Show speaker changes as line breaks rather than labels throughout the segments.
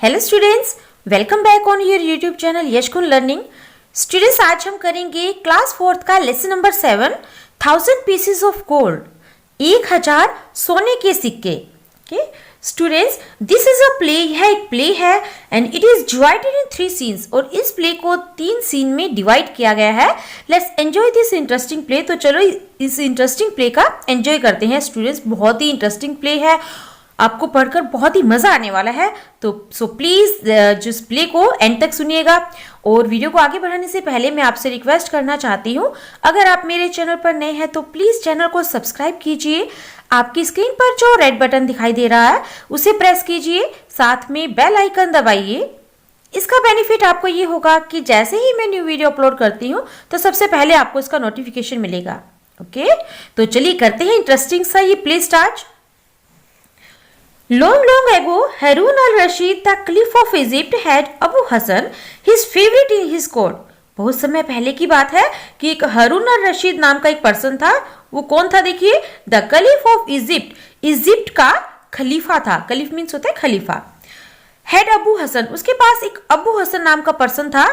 Hello students, welcome back on your YouTube channel Yashkun learning. Students, आज हम करेंगे class 4th का lesson number 7 1000 pieces of gold, 1000 सोने के सिक्के। Okay students, this is a play, यह एक प्ले है and it is divided in 3 scenes और इस प्ले को 3 सीन में डिवाइड किया गया है। Let's enjoy this interesting play. तो चलो इस इंटरेस्टिंग प्ले का एंजॉय करते हैं स्टूडेंट्स। बहुत ही इंटरेस्टिंग प्ले है, आपको पढ़कर बहुत ही मजा आने वाला है। तो सो प्लीज जिस प्ले को एंड तक सुनिएगा। और वीडियो को आगे बढ़ाने से पहले मैं आपसे रिक्वेस्ट करना चाहती हूँ, अगर आप मेरे चैनल पर नए हैं तो प्लीज चैनल को सब्सक्राइब कीजिए। आपकी स्क्रीन पर जो रेड बटन दिखाई दे रहा है उसे प्रेस कीजिए, साथ में बेल आइकन दबाइए। इसका बेनिफिट आपको ये होगा कि जैसे ही मैं न्यू वीडियो अपलोड करती हूँ तो सबसे पहले आपको इसका नोटिफिकेशन मिलेगा। ओके तो चलिए करते हैं इंटरेस्टिंग सा ये play start. Long, long ago, Harun al-Rashid, the Caliph of Egypt, had Abu Hassan, his favorite in his court. बहुत समय पहले की बात है कि एक हारून अल रशीद नाम का एक पर्सन था। वो कौन था? देखिए, द कलीफ ऑफ इजिप्ट, इजिप्ट का खलीफा था। कलीफ मीन्स होता है खलीफा। हैड अबू हसन, उसके पास एक अबू हसन नाम का पर्सन था।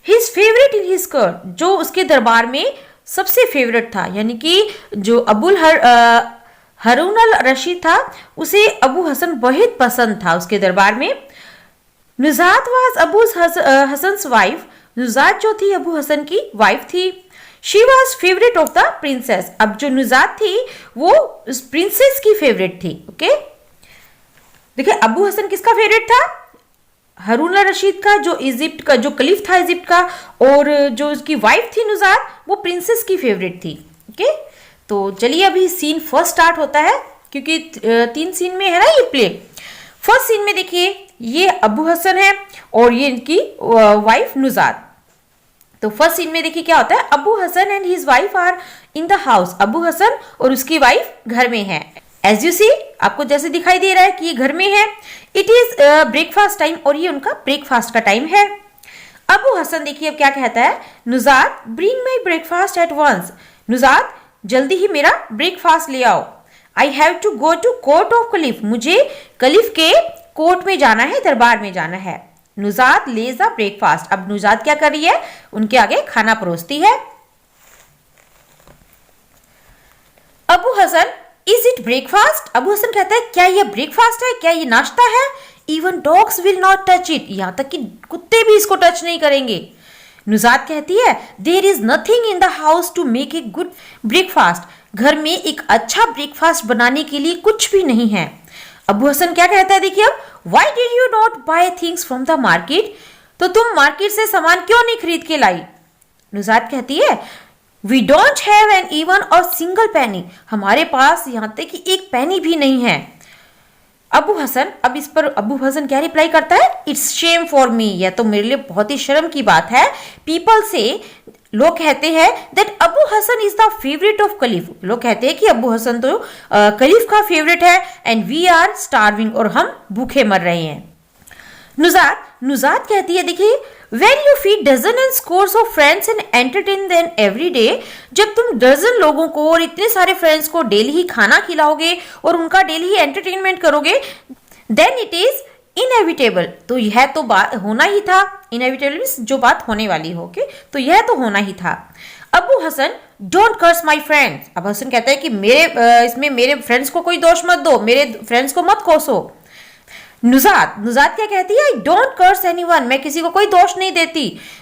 His favourite in his court, जो उसके दरबार में सबसे फेवरेट था, यानी कि जो हारून अल रशीद था उसे अबू हसन बहुत पसंद था उसके दरबार में। नुजात वाज अबू हसन्स वाइफ, नुजात जो थी अबू हसन की वाइफ थी। She was favourite of the princess, अब जो नुजात थी वो उस प्रिंसेस की फेवरेट थी। ओके देखिए, अबू हसन किसका फेवरेट था? हारून अल रशीद का, जो इजिप्ट का जो कलीफ था इजिप्ट का, और जो उसकी वाइफ थी नुजात वो प्रिंसेस की फेवरेट थी। ओके तो चलिए अभी सीन फर्स्ट स्टार्ट होता है, क्योंकि 3 सीन में है ना ये प्ले। फर्स्ट सीन में देखिए, ये अबू हसन है और ये इनकी वाइफ नुजात। तो फर्स्ट सीन में देखिए क्या होता है, Abu Hasan and his wife are in the house. Abu Hasan और उसकी वाइफ घर में है। एज यू सी, आपको जैसे दिखाई दे रहा है कि ये घर में है। इट इज ब्रेकफास्ट टाइम, और ये उनका ब्रेकफास्ट का टाइम है। अबू हसन देखिए अब क्या कहता है, Nujat bring my breakfast at once. Nujat जल्दी ही मेरा ब्रेकफास्ट ले आओ। I have to go to court of caliph, मुझे कलीफ के कोर्ट में जाना है, दरबार में जाना है। नुजात लेज द ब्रेकफास्ट, अब नुजात क्या कर रही है, उनके आगे खाना परोसती है। Abu Hasan, is it breakfast? Abu Hasan कहता है क्या ये ब्रेकफास्ट है, क्या ये नाश्ता है? Even dogs will not touch it, यहां तक कि कुत्ते भी इसको टच नहीं करेंगे। नुजात कहती है there is nothing in the house to make a good breakfast, घर में एक अच्छा ब्रेकफास्ट बनाने के लिए कुछ भी नहीं है। अबू हसन क्या कहता है देखिए अब, why did you not buy things from the market, तो तुम मार्केट से सामान क्यों नहीं खरीद के लाई? नुजात कहती है we don't have an even or single penny, हमारे पास यहाँ तक कि एक पैनी भी नहीं है। अबू हसन, अब इस पर अबू हसन क्या रिप्लाई करता है, इट्स शेम फॉर मी, यह तो मेरे लिए बहुत ही शर्म की बात है। पीपल से, लोग कहते हैं that Abu Hasan is the favourite of caliph, लोग कहते हैं कि अबू हसन तो कलीफ का फेवरेट है। एंड वी आर स्टार्विंग, और हम भूखे मर रहे हैं। नुजात कहती है देखिए, when you feed dozen and scores of friends and entertain them every day, जब तुम डजन लोगों को और इतने सारे फ्रेंड्स को डेली ही खाना खिलाओगे और उनका डेली ही एंटरटेनमेंट करोगे, then it is inevitable, तो यह तो बात होना ही था। inevitable मीन्स जो बात होने वाली हो, okay? तो यह तो होना ही था। Abu Hasan, don't curse my friends, Abu Hasan कहता है कि इसमें मेरे फ्रेंड्स को कोई दोष मत दो, मेरे फ्रेंड्स को मत कोसो। नुजात क्या कहती है, आई डोंट कर्स एनीवन, मैं किसी को कोई दोष नहीं देती।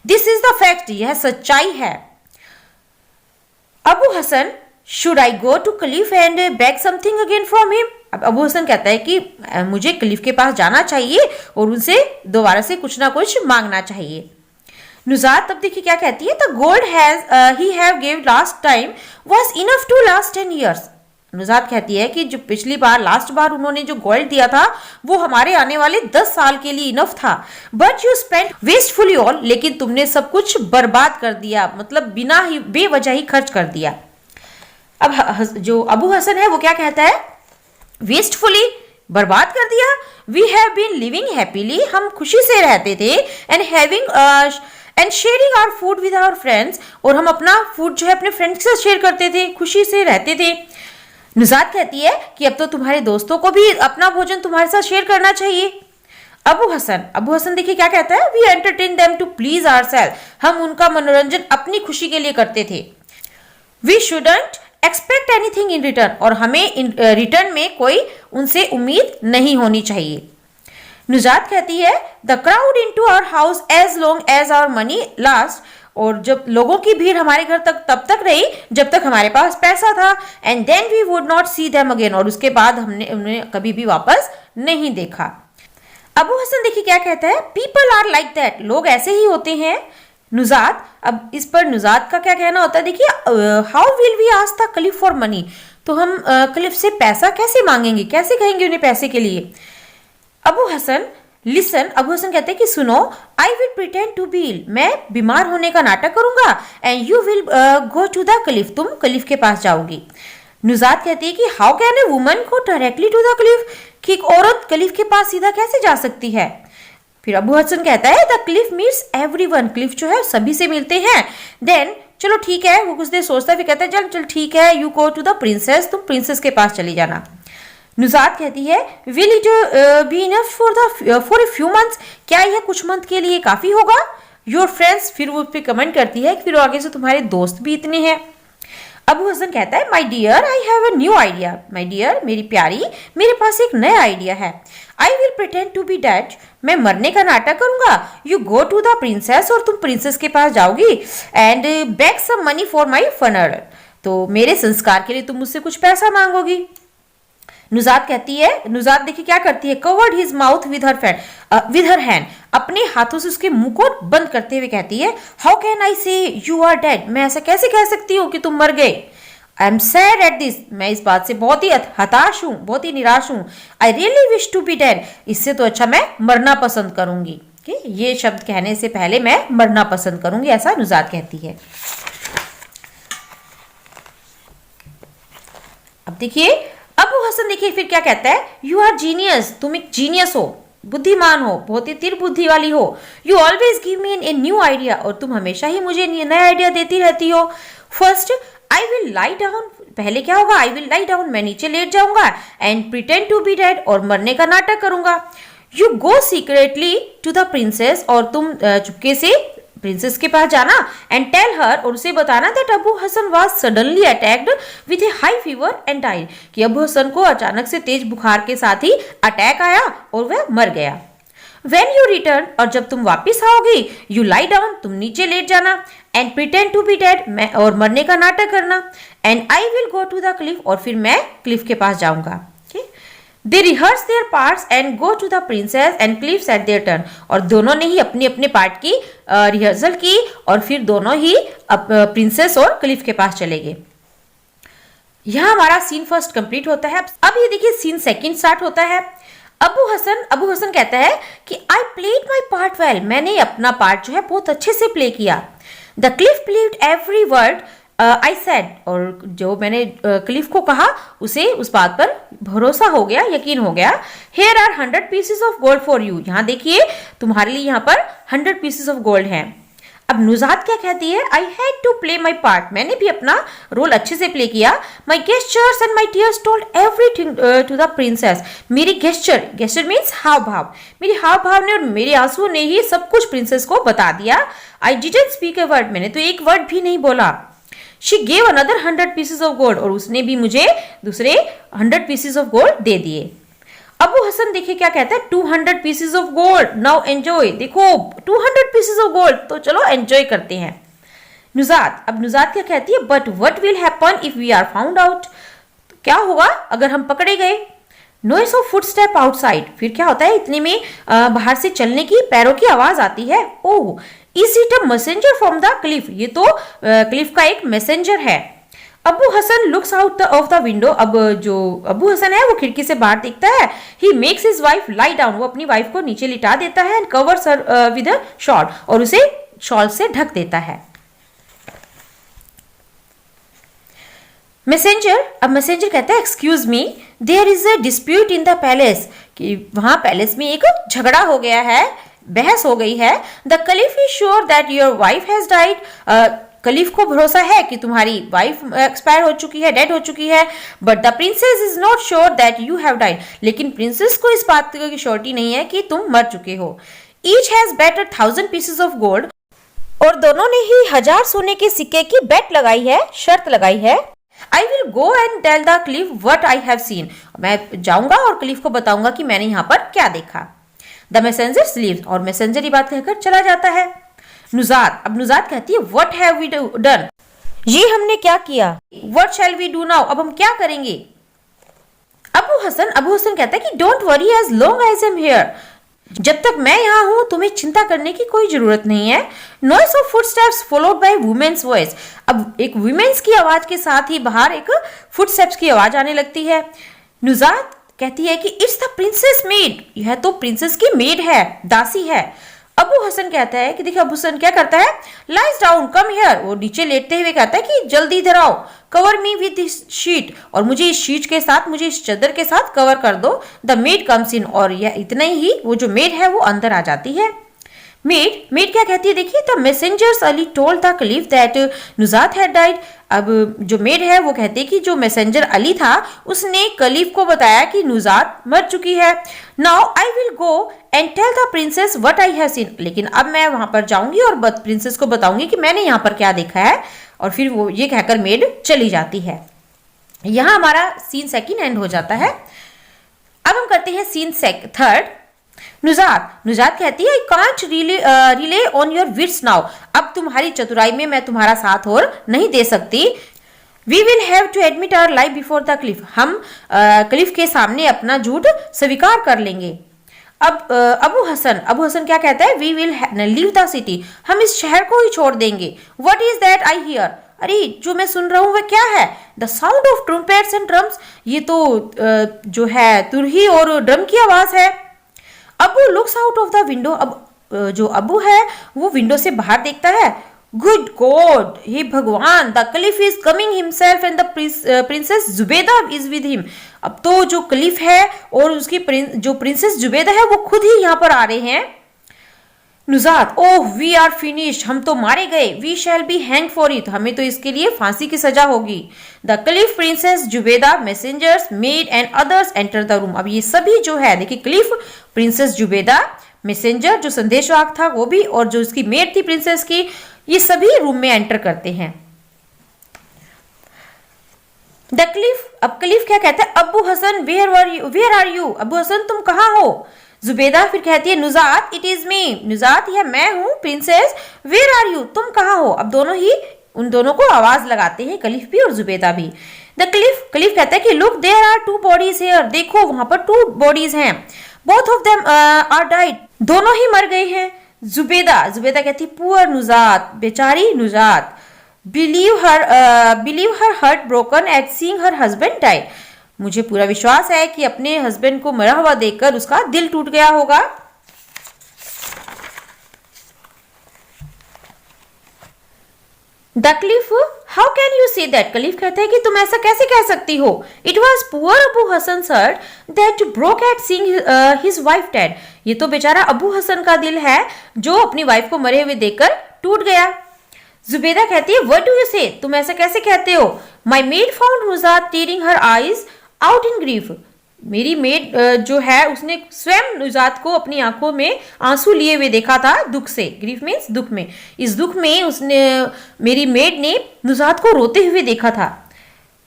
दिस इज द फैक्ट, यह सच्चाई है। Abu Hassan, should I go to caliph and beg something again from him, अब अबू हसन कहता है कि मुझे कलीफ के पास जाना चाहिए और उनसे दोबारा से कुछ ना कुछ मांगना चाहिए। नुजात तब देखिए क्या कहती है, the gold he have give last time was enough to last 10 years। Nuzhat कहती है कि जो पिछली बार लास्ट बार उन्होंने जो गोल्ड दिया था वो हमारे आने वाले 10 साल के लिए इनफ था। But you spend wastefully all, लेकिन तुमने सब कुछ बर्बाद कर दिया, मतलब बिना ही बेवजह ही खर्च कर दिया। अब जो अबू हसन है वो क्या कहता है, वेस्टफुली, बर्बाद कर दिया। We have been living happily, हम खुशी से रहते थे। And having and sharing our food with our friends, और हम अपना फूड जो है अपने फ्रेंड्स के साथ शेयर करते थे, खुशी से रहते थे। नुजात कहती है कि अब तो तुम्हारे दोस्तों को भी अपना भोजन तुम्हारे साथ शेयर करना चाहिए। अबू हसन देखिए क्या कहता है, we entertain them to please ourselves, हम उनका मनोरंजन अपनी खुशी के लिए करते थे। We shouldn't expect anything in return, और हमें रिटर्न में कोई उनसे उम्मीद नहीं होनी चाहिए। नुजात कहती है, the crowd into our house as long as our money last, और जब लोगों की भीड़ हमारे घर तक तब तक रही जब तक हमारे पास पैसा था। And then we would not see them again, और उसके बाद हमने उन्हें कभी भी वापस नहीं देखा। अबू हसन देखिए क्या कहता है, पीपल आर लाइक दैट, लोग ऐसे ही होते हैं। नुजात, अब इस पर नुजात का क्या कहना होता है, देखिए, how will we ask the caliph for money, तो हम क्लिफ से पैसा कैसे मांगेंगे, कैसे कहेंगे उन्हें पैसे के लिए। अबू हसन कहते हैं कि सुनो, I will pretend to be ill, मैं बीमार होने का नाटक करूंगा, and you will go to the caliph, तुम क्लिफ के पास जाओगी। नुजात कहती है कि how can a woman go directly to the caliph, कि एक औरत क्लिफ के पास सीधा कैसे जा सकती है। फिर अबू हसन कहता है, the Cliff meets everyone, Cliff जो है सभी से मिलते हैं। देन चलो ठीक है, वो कुछ देर सोचता है, फिर कहता है चल चल ठीक है, you go to the princess, तुम प्रिंसेस के पास चली जाना। नुजात कहती है, will it be enough for a few months, क्या यह कुछ मंथ के लिए काफी होगा। योर फ्रेंड्स, फिर वो पे कमेंट करती है, फिर आगे से तुम्हारे दोस्त भी इतने हैं। अबू हसन कहता है, my dear I have a new idea, my dear मेरी प्यारी, मेरे पास एक नया आइडिया है। I will pretend to be dead, मैं मरने का नाटक करूंगा। You go to the princess, और तुम प्रिंसेस के पास जाओगी, and beg some money for my funeral, तो मेरे संस्कार के लिए तुम मुझसे कुछ पैसा मांगोगी। नुजात देखिए क्या करती है, covered his mouth with her hand, अपने हाथों से उसके मुंह को बंद करते हुए कहती है, हाउ कैन आई से यू आर डेड, मैं ऐसा कैसे कह सकती हूँ कि तुम मर गए। I am sad at this, मैं इस बात से बहुत ही हताश हूँ, बहुत ही निराश हूँ। I really wish to be dead, इससे तो अच्छा मैं मरना पसंद करूंगी, कि ये शब्द कहने से पहले मैं मरना पसंद करूंगी, ऐसा नुजात कहती है। अब देखिए अबू हसन देखिए फिर क्या कहता है, यू आर जीनियस, तुम एक जीनियस हो, बुद्धिमान हो, बहुत ही तीर बुद्धि वाली हो। You always give me a new idea, और तुम हमेशा ही मुझे नया आइडिया देती रहती हो। First I will lie down, पहले क्या होगा, आई विल लाई डाउन, मैं नीचे लेट जाऊंगा, and pretend to be dead, और मरने का नाटक करूंगा। You go secretly to the princess, और तुम चुपके से प्रिंसेस के पास जाना, एंड टेल हर, और उसे बताना that Abu Hasan was suddenly attacked with a high fever and died, कि अबू हसन को अचानक से तेज बुखार के साथ ही अटैक आया और वह मर गया। When you return, और जब तुम वापिस आओगी, यू लाई डाउन, तुम नीचे लेट जाना, and pretend to be dead, और मरने का नाटक करना, and I will go to the caliph, और फिर मैं क्लिफ के पास जाऊंगा। They rehearse their parts and go to the princess and caliphs at their turn, और दोनों ने ही अपने अपने पार्ट की रिहर्सल की, और फिर दोनों ही प्रिंसेस और क्लिफ के पास चले गए। यहाँ हमारा सीन फर्स्ट कंप्लीट होता है। अब ये देखिए सीन सेकंड स्टार्ट होता है। अबू हसन कहता है कि I played my part well, मैंने अपना पार्ट जो है बहुत अच्छे से प्ले किया। The Cliff believed every word I said, और जो मैंने क्लिफ को कहा उसे उस बात पर भरोसा हो गया, यकीन हो गया। Here are 100 pieces of gold for you, यहाँ देखिए तुम्हारे लिए यहाँ पर 100 पीसेस ऑफ गोल्ड हैं। अब नुजात क्या कहती है, I had to play my part, मैंने भी अपना रोल अच्छे से प्ले किया। My gestures and my tears told everything to the princess, मेरी गेस्चर मीन्स हाव भाव, मेरे हाव भाव ने और मेरे आंसुओं ने ही सब कुछ प्रिंसेस को बता दिया। I didn't speak a word, मैंने तो एक वर्ड भी नहीं बोला। She gave another 100 pieces of gold, और उसने भी मुझे दूसरे 100 पीसेस ऑफ गोल्ड दे दिए। अबू हसन देखिए क्या कहता है, 200 pieces of gold, now enjoy, देखो 200 पीसेस ऑफ गोल्ड, तो चलो एंजॉय करते हैं। अब नुजात क्या कहती है, but what will happen if we are found out, क्या होगा अगर हम पकड़े गए। नॉइस ऑफ फुटस्टेप आउटसाइड, फिर क्या होता है, इतने में बाहर से चलने की पैरों की आवाज आती है। Oh, is it a messenger from the caliph, ये तो क्लिफ का एक मैसेंजर है। Abu Hassan looks out of the window, अब जो अबू हसन है वो खिड़की से बाहर देखता है। He makes his wife lie down, वो अपनी वाइफ को नीचे लिटा देता है, and covers her with a shawl, और उसे शॉल से ढक देता है। मैसेंजर कहता है, excuse me, there is a dispute in the palace, कि वहां पैलेस में एक झगड़ा हो गया है, बहस हो गई है। The caliph is sure that your wife has died, caliph को भरोसा है कि तुम्हारी वाइफ एक्सपायर हो चुकी है, डेड हो चुकी है, but the princess is not sure that you have died. लेकिन प्रिंसेस को इस बात की श्योरिटी नहीं है कि तुम मर चुके हो। Each has bet 1,000 pieces of gold, और दोनों ने ही 1000 सोने के सिक्के की बेट लगाई है, शर्त लगाई है। I will go and tell the cliff what I have seen. मैं जाऊंगा और क्लिफ को बताऊंगा कि मैंने यहाँ पर क्या देखा। The messenger leaves, और मैसेंजर ये बात कहकर चला जाता है। नुजात, अब नुजात कहती है what have we done? ये हमने क्या किया? What shall we do now? अब हम क्या करेंगे? अबू हसन कहता है कि don't worry as long as I'm here. जब तक मैं यहाँ हूँ तुम्हें चिंता करने की कोई जरूरत नहीं है। Noise of footsteps followed by women's voice. अब एक वुमेन्स की आवाज के साथ ही बाहर एक फुटस्टेप्स की आवाज आने लगती है। नुजात कहती है कि इट्स द प्रिंसेस मेड, यह तो प्रिंसेस की मेड है, दासी है। अबू हसन कहता है कि देखिए अबू हसन क्या करता है, लाइज डाउन कम हियर, वो नीचे लेटते हुए कहता है कि जल्दी इधर आओ, cover me with this sheet, और मुझे इस शीट के साथ, मुझे इस चादर के साथ कवर कर दो। द मेड कम्स इन, और यह इतना ही वो जो मेड है वो अंदर आ जाती है। मेड क्या कहती है, देखिए the messengers Ali told the caliph that Nujat had died. अब जो मेड है वो कहती है कि जो मैसेंजर अली था उसने कलीफ को बताया कि नुजात मर चुकी है। Now I will go and tell the princess what I have seen. लेकिन अब मैं वहां पर जाऊंगी और प्रिंसेस को बताऊंगी कि मैंने यहाँ पर क्या देखा है। और फिर वो ये कहकर मेड चली जाती है। यहाँ हमारा सीन सेकंड एंड हो जाता है। अब हम करते हैं सीन थर्ड। नुजात कहती है I can't rely on your wits now. अब तुम्हारी चतुराई में मैं तुम्हारा साथ और नहीं दे सकती। We will have to admit our life before the caliph. हम क्लिफ के सामने अपना झूठ स्वीकार कर लेंगे। अब अबू हसन क्या कहता है, we will leave the city. हम इस शहर को ही छोड़ देंगे। What is that I hear. अरे जो मैं सुन रहा हूँ वह क्या है। The sound of trumpets and drums. ये तो जो है तुरही और ड्रम की आवाज है। Abu looks out of the window. अब जो अबू है वो विंडो से बाहर देखता है। गुड गॉड, हे भगवान, the caliph is coming himself and the princess Zubaida is with him. अब तो जो कलीफ है और उसकी जो प्रिंसेस जुबैदा है वो खुद ही यहाँ पर आ रहे हैं। Nujat, oh we are finished, हम तो मारे गए। We shall be hang for it, हमें तो इसके लिए फांसी की सजा होगी। The caliph, princess Zubaida, messengers, maid and others enter the room. अब ये सभी जो है देखिए कलीफ, प्रिंसेस जुबैदा, मैसेंजर जो संदेशवाहक था वो भी, और जो उसकी मेड थी प्रिंसेस की, ये सभी रूम में एंटर करते हैं। द कलीफ, अब कलीफ क्या कहता है, Abu Hasan where are you. Abu Hasan तुम कहाँ हो। जुबैदा फिर कहती है नुजात इट इज मी। नुजात यह मैं हूँ। प्रिंसेस वेयर आर यू, तुम कहाँ हो। अब दोनों ही उन दोनों को आवाज लगाते हैं, कलीफ भी और जुबैदा भी। द कलीफ कहता है कि look there are 2 bodies here, देखो वहां पर 2 बॉडीज हैं। Both of them are died, दोनों ही मर गए हैं। जुबैदा कहती पुअर नुजात, बेचारी Nujat. Believe her heart broken at seeing her husband died. मुझे पूरा विश्वास है कि अपने हस्बैंड को मरा हुआ देखकर उसका दिल टूट गया होगा। The caliph, how can you say that. Caliph कहते हैं कि तुम ऐसा कैसे कह सकती हो। It was poor Abu Hassan sir that broke at seeing his wife dead. ये तो बेचारा अबू हसन का दिल है जो अपनी वाइफ को मरे हुए देखकर टूट गया। जुबैदा कहती है व्हाट डू यू से, तुम ऐसा कैसे कहते हो। My maid found Nujat tearing her eyes out in grief. मेरी मेड जो है उसने स्वयं नुजात को अपनी आंखों में आंसू लिए हुए देखा था, दुख से। ग्रीफ मीन्स दुख में। इस दुख में उसने, मेरी मेड ने नुजात को रोते हुए देखा था।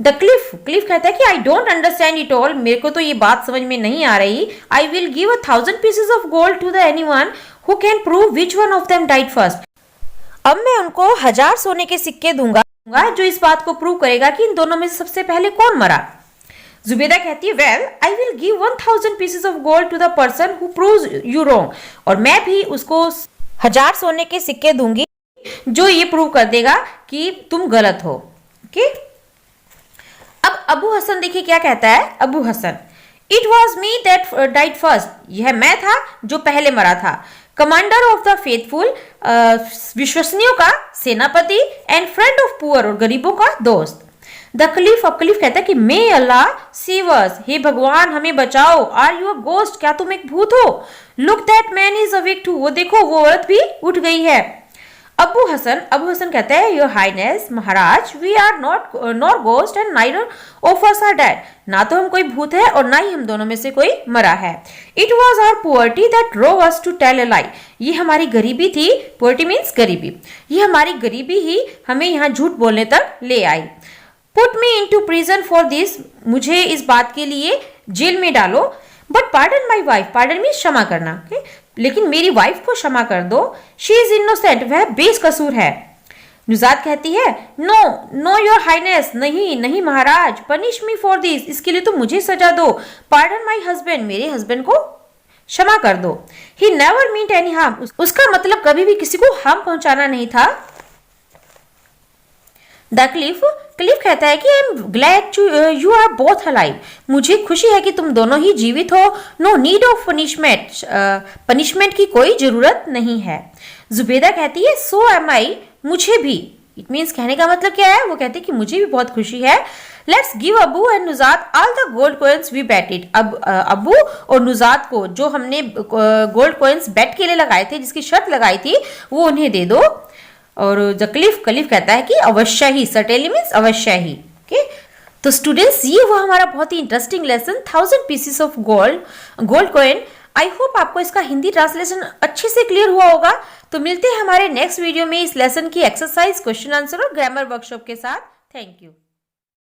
द क्लिफ कहता है कि I don't understand it all, मेरे को तो ये बात समझ में नहीं आ रही। I will give 1,000 pieces of gold to the anyone who can prove which one of them died first. अब मैं उनको 1000 सोने के सिक्के दूंगा जो इस बात को प्रूव करेगा कि इन दोनों में से सबसे पहले कौन मरा। जुबैदा कहती है well I will give 1000 pieces of gold to the person who proves you wrong. और मैं भी उसको 1000 सोने के सिक्के दूंगी जो ये प्रूव कर देगा कि तुम गलत हो। ओके, अब अबू हसन देखिए क्या कहता है। Abu Hasan, it was me that died first, यह मैं था जो पहले मरा था। कमांडर ऑफ द फेथफुल, विश्वसनीयों का सेनापति, एंड फ्रेंड ऑफ पुअर, और गरीबों का दोस्त। द कलीफ, अब कलीफ कहता है कि मे अल्लाह सेव अस, हे भगवान हमें बचाओ। आर यू अ गोस्ट, क्या तुम एक भूत हो। Look that man is awake too, वो देखो वो औरत भी उठ गई है। अबू हसन कहते हैं योर हाइनेस महाराज we are not ghost and neither of us are dead. ना तो हम कोई भूत है और ना ही हम दोनों में से कोई मरा है। It was our poverty that drove us to tell a lie. ये हमारी गरीबी थी, पुअर्टी मीन्स गरीबी, ये हमारी गरीबी ही हमें यहाँ झूठ बोलने तक ले आई। Put me into prison for this, मुझे इस बात के लिए जेल में डालो। But pardon my wife, pardon means क्षमा करना, okay? लेकिन मेरी वाइफ को क्षमा कर दो, शी इज इनोसेंट, वह बेकसूर है। नुजात कहती है नो नो योर हाइनेस, नहीं नहीं महाराज, पनिश मी फॉर दिस, इसके लिए तो मुझे सजा दो। पार्डन माई हस्बैंड, मेरे हस्बैंड को क्षमा कर दो। He never meant any harm, उसका मतलब कभी भी किसी को हार्म पहुंचाना नहीं था। द क्लिफ कहता है कि I am glad you are both alive, मुझे खुशी है कि तुम दोनों ही जीवित हो। No need of punishment, punishment की कोई जरूरत नहीं है। जुबेदा कहती है सो एम आई, मुझे भी, इट मीन्स कहने का मतलब क्या है, वो कहते हैं कि मुझे भी बहुत खुशी है। Let's give Abu and Nujat all the gold coins we bet. अब अबू और नुजात को जो हमने गोल्ड कॉइन्स बेट के लिए लगाए थे, जिसकी शर्त लगाई थी, वो उन्हें दे दो। और द क्लिफ कहता है कि अवश्य ही, सर्टेनली मीन्स अवश्य ही। ओके, तो स्टूडेंट्स ये हुआ हमारा बहुत ही interesting lesson 1000 pieces of gold coin. I hope आपको इसका हिंदी ट्रांसलेशन अच्छे से क्लियर हुआ होगा। तो मिलते हैं हमारे नेक्स्ट वीडियो में इस लेसन की एक्सरसाइज, क्वेश्चन आंसर और ग्रामर वर्कशॉप के साथ। Thank you.